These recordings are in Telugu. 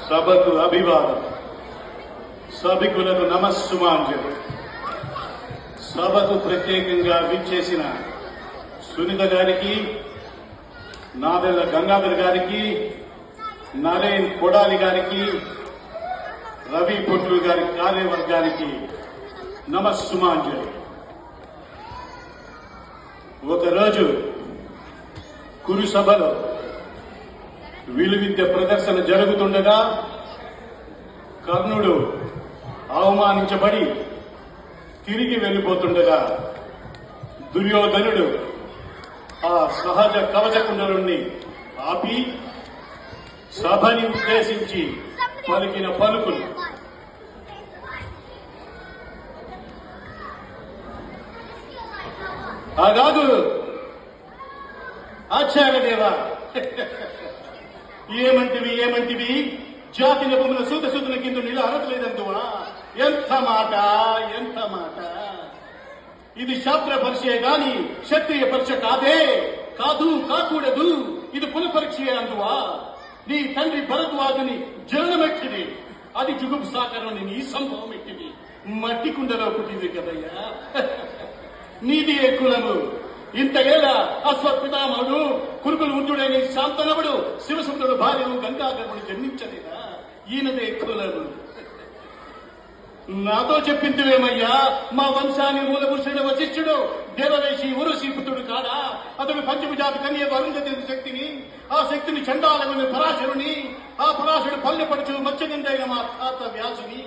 సభకు అభివాదం, సభికులకు నమస్సుమాంజలి. సభకు ప్రత్యేకంగా విచ్చేసిన సునీత గారికి, నాదెళ్ల గంగాధర్ గారికి, నరేన్ కొడాలి గారికి, రవి పొట్లు గారి కార్యవర్గానికి నమస్సుమాంజలి. ఒకరోజు కురు సభలో విలువిద్య ప్రదర్శన జరుగుతుండగా కర్ణుడు అవమానించబడి తిరిగి వెళ్లిపోతుండగా దుర్యోధనుడు ఆ సహజ కవచకుండలుణ్ణి ఆపి సభని ఉద్దేశించి పలికిన పలుకులు ఆగాదు ఆచార్యదేవా, ఏమంటివి జాతి నిపుణుల సూతసూతుల కింద నీళ్ళు అరగలేదందువా? ఎంత మాట! ఇది శాస్త్ర పరీక్షే గాని క్షత్రియ పరీక్ష కాకూడదు. ఇది కుల పరీక్షే అందువా? నీ తండ్రి భరద్వాజుని జననమెట్టిది, అది జుగుప్సాకరుని నీ సంభవం ఎట్టిది. మట్టి కుండలో పుట్టింది కదయ్యా. నీది ఏ కులము? ఇంతేలా అశ్వత్థామనుడు కురుకులు ఉంటుడైన శాంతనవుడు శివసుందరుడు భార్యను గంగాధరుడు జన్మించలేదా? ఈయనదే కులము. నాతో చెప్పిందివేమయ్యా, మా వంశాన్ని మూలపురుషుడు వశిష్ఠుడు దేవవేషి ఉరుషి పుత్రుడు కాడా? అతడు పంచభుజాతి కన్య అరుంధతి శక్తిని, ఆ శక్తిని చండాలగుని పరాశరుని, ఆ పరాశుడు పల్లెపడుచు మత్స్యగంధైన మా తాత వ్యాసుని,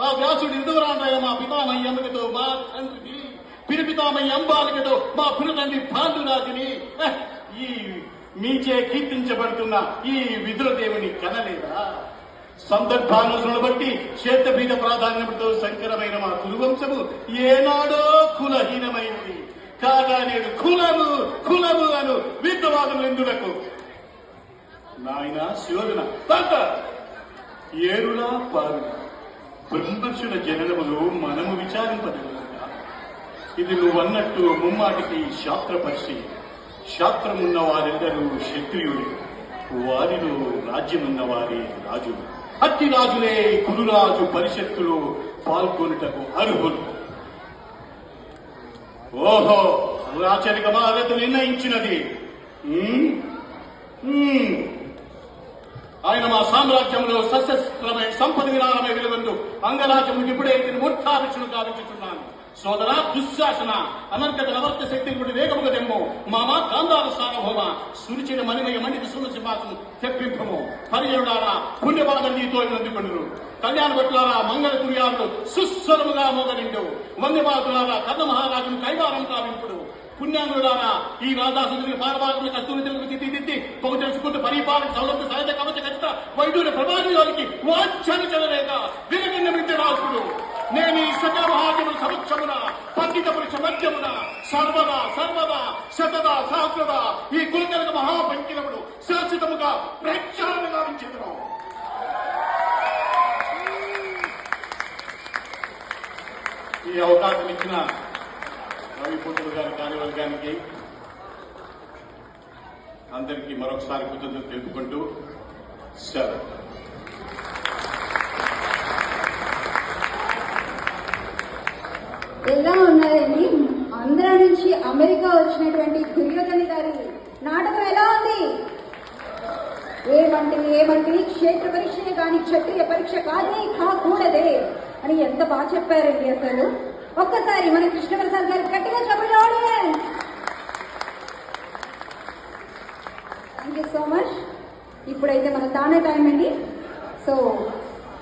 ఆ వ్యాసుడు ఇందువరాండైన మా పితామయ్య అమ్మకతో మా తండ్రిని, పిరిపితామయ్య అంబాలికతో మా పినతండ్రి పాండురాజుని, ఈ మీచే కీర్తించబడుతున్న ఈ విదురదేవుని కనలేదా? సందర్భానుసరణ బట్టి క్షేత్రపీఠ ప్రాధాన్యతతో సంకరమైన మా కురువంశము ఏనాడో కులహీనమైనది కాగా నేడు కులము అను విద్వాదములు ఎందులకు? నాయన శోధన తాత ఏరులా పారులా బ్రహ్మర్షుల జననములు మనము విచారింపదగలగా? ఇది నువ్వన్నట్టు ముమ్మాటికి శాస్త్ర పరిచయం. శాస్త్రమున్న వారెందరూ క్షత్రియులు, వారిలో రాజ్యమున్న వారే రాజులు. అట్టి రాజులే కురురాజు పరిషత్తులో పాల్గొనుటకు అర్హులు. ఓహో, రాచరిక మహారథ నిర్ణయించినది. ఆయన మా సామ్రాజ్యంలో సశస్త్రమైన సంపద విధానమై వెలుగొందు అంగరాజ్యమునికి ఇప్పుడే ముఠాభిక్షను గావించుతున్నాను. సోదర దుశ్శాసన అనర్గత నవర్త శక్తిని బట్టి వేగముగా దెమ్మో మామ గాంధార సార్వభౌమ సురుచిన మణిమయ మండిత సున్న సింహాసనం తెప్పింపము. హరిజనుడారా పుణ్యపాదం నీతో నందుకొండురు. కళ్యాణ భట్లారా మంగళ తుర్యాలు సుస్వరముగా మోగనిండు. వంద్యమాతులారా కర్ణ మహారాజును కైవారం కావింపుడు. పుణ్యాంగులారా ఈ రాజాసుని పారవాసుని కస్తూరి తెలుగు తిత్తి పొగ తెలుసుకుంటూ పరిపాలన సౌలభ్య సహజ కవచ ఖచ్చిత వైద్యుల ప్రభావిలోనికి వాంఛన చెలలేక విరగిన్నమించే రాజుడు. నేను ఈ సకల మహాజముల సమక్షమున పండిత పురుష మధ్యమున సర్వదా శతదా సహస్రదా ఈ కులకలక మహాపంకిలముడు శాశ్వతముగా ప్రక్షాళన గావించెదను. ఈ అవకాశం ఇచ్చిన రవి పొట్టులు గారి కార్యవర్గానికి అందరికీ మరొకసారి కృతజ్ఞతలు తెలుపుకుంటూ సెలవు. ఎలా ఉన్నారండి? ఆంధ్ర నుంచి అమెరికా వచ్చినటువంటి దుర్యోధని గారి నాటకం ఎలా ఉంది? ఏమంటివి క్షేత్ర పరీక్షే కానీ క్షత్రియ పరీక్ష కాకూడదే అని ఎంత బాగా చెప్పారండి. అసలు ఒక్కసారి మన కృష్ణప్రసాద్ గారు గట్టిగా చెప్పండి audience. Thank you so much. ఇప్పుడైతే మన తానే టైం అండి. సో